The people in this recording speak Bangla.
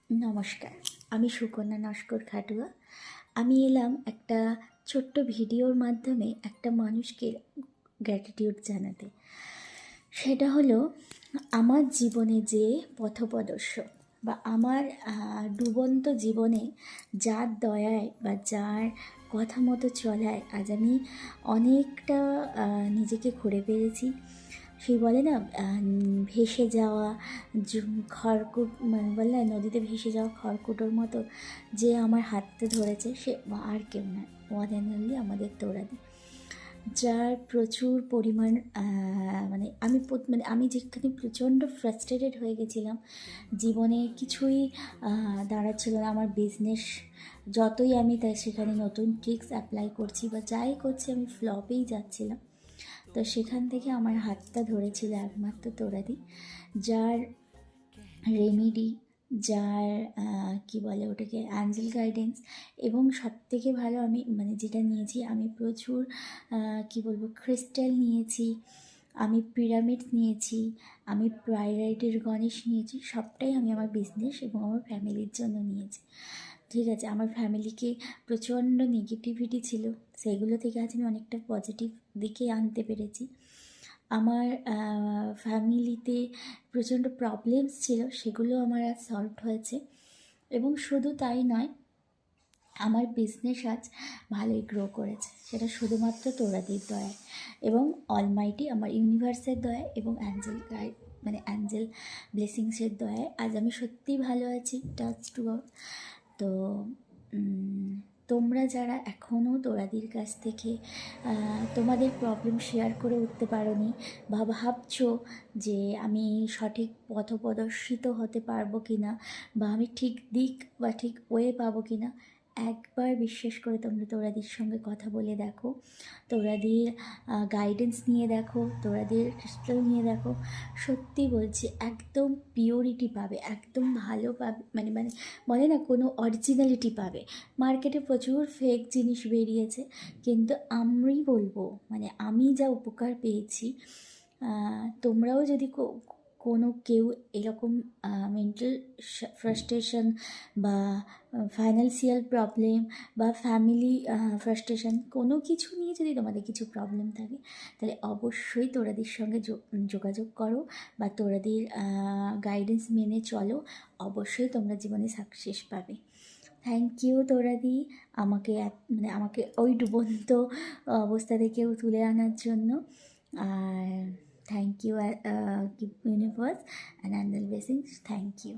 নমস্কার, আমি সুকন্যা নস্কর খাটুয়া। আমি এলাম একটা ছোট্ট ভিডিওর মাধ্যমে একটা মানুষকে গ্র্যাটিটিউড জানাতে। সেটা হলো আমার জীবনে যে পথপ্রদর্শক বা আমার ডুবন্ত জীবনে যার দয়ায় বা যার কথা মতো চলায় আজ আমি অনেকটা নিজেকে ঘুরে পেরেছি। সেই বলে না ভেসে যাওয়া খড়কুট, মানে বলে না নদীতে ভেসে যাওয়া খড়কুটোর মতো যে আমার হাতটা ধরেছে সে আর কেউ নয়, ওয়ান অ্যান্ড অনলি আমাদের তৌরাদি, যার প্রচুর পরিমাণ আমি যেখানে প্রচণ্ড ফ্রাস্ট্রেটেড হয়ে গেছিলাম, জীবনে কিছুই দাঁড়াচ্ছিল না, আমার বিজনেস যতই আমি তাই সেখানে নতুন ট্রিক্স অ্যাপ্লাই করছি বা যাই করছি আমি ফ্লপেই যাচ্ছিলাম। তো সেখান থেকে আমার হাতটা ধরেছিল একমাত্র তৌরাদি, যার রেমেডি, যার কি বলে ওটাকে অ্যাঞ্জেল গাইডেন্স। এবং সবথেকে ভালো আমি যেটা নিয়েছি, আমি প্রচুর কি বলবো ক্রিস্টাল নিয়েছি, আমি পিরামিড নিয়েছি, আমি প্রায়োরাইটের গণেশ নিয়েছি। সবটাই আমি আমার বিজনেস এবং আমার ফ্যামিলির জন্য নিয়েছি। ঠিক আছে, আমার ফ্যামিলিকে প্রচণ্ড নেগেটিভিটি ছিল, সেগুলো থেকে আজ আমি অনেকটা পজিটিভ দিকে আনতে পেরেছি। আমার ফ্যামিলিতে প্রচণ্ড প্রবলেমস ছিল, সেগুলো আমার আজ সলভ হয়েছে। এবং শুধু তাই নয়, আমার বিজনেস আজ ভালোই গ্রো করেছে, সেটা শুধুমাত্র তৌরাদির দয়ায় এবং অলমাইটি আমার ইউনিভার্সের দয়ায় এবং অ্যাঞ্জেল ব্লেসিংসের দয়ায় আজ আমি সত্যিই ভালো আছি। Touch two god. তো তোমরা যারা এখনও তৌরাদির কাছ থেকে তোমাদের প্রবলেম শেয়ার করে উঠতে পারোনি বা ভাবছো যে আমি সঠিক পথপ্রদর্শিত হতে পারবো কি না, বা আমি ঠিক দিক বা ঠিক ওয়ে পাবো কি না, একবার বিশ্বাস করে তোমরা তৌরাদির সঙ্গে কথা বলে দেখো, তৌরাদির গাইডেন্স নিয়ে দেখো, তৌরাদির ক্রিস্টাল নিয়ে দেখো। সত্যি বলছি, একদম পিওরিটি পাবে, একদম ভালো পাবে, বলে না কোনো অরিজিনালিটি পাবে। মার্কেটে প্রচুর ফেক জিনিস বেরিয়েছে, কিন্তু আমি বলবো আমি যা উপকার পেয়েছি, তোমরাও যদি কোনো কেউ এরকম মেন্টাল ফ্রাস্ট্রেশন বা ফাইন্যান্সিয়াল প্রবলেম বা ফ্যামিলি ফ্রাস্ট্রেশন কোনো কিছু নিয়ে যদি তোমাদের কিছু প্রবলেম থাকে, তাহলে অবশ্যই তোরাদের সঙ্গে যোগাযোগ করো বা তোরাদের গাইডেন্স মেনে চলো, অবশ্যই তোমরা জীবনে সাকসেস পাবে। থ্যাংক ইউ তৌরাদি, আমাকে ওই ডুবন্ত অবস্থা থেকেও তুলে আনার জন্য। আর thank you universe and angel blessings, thank you.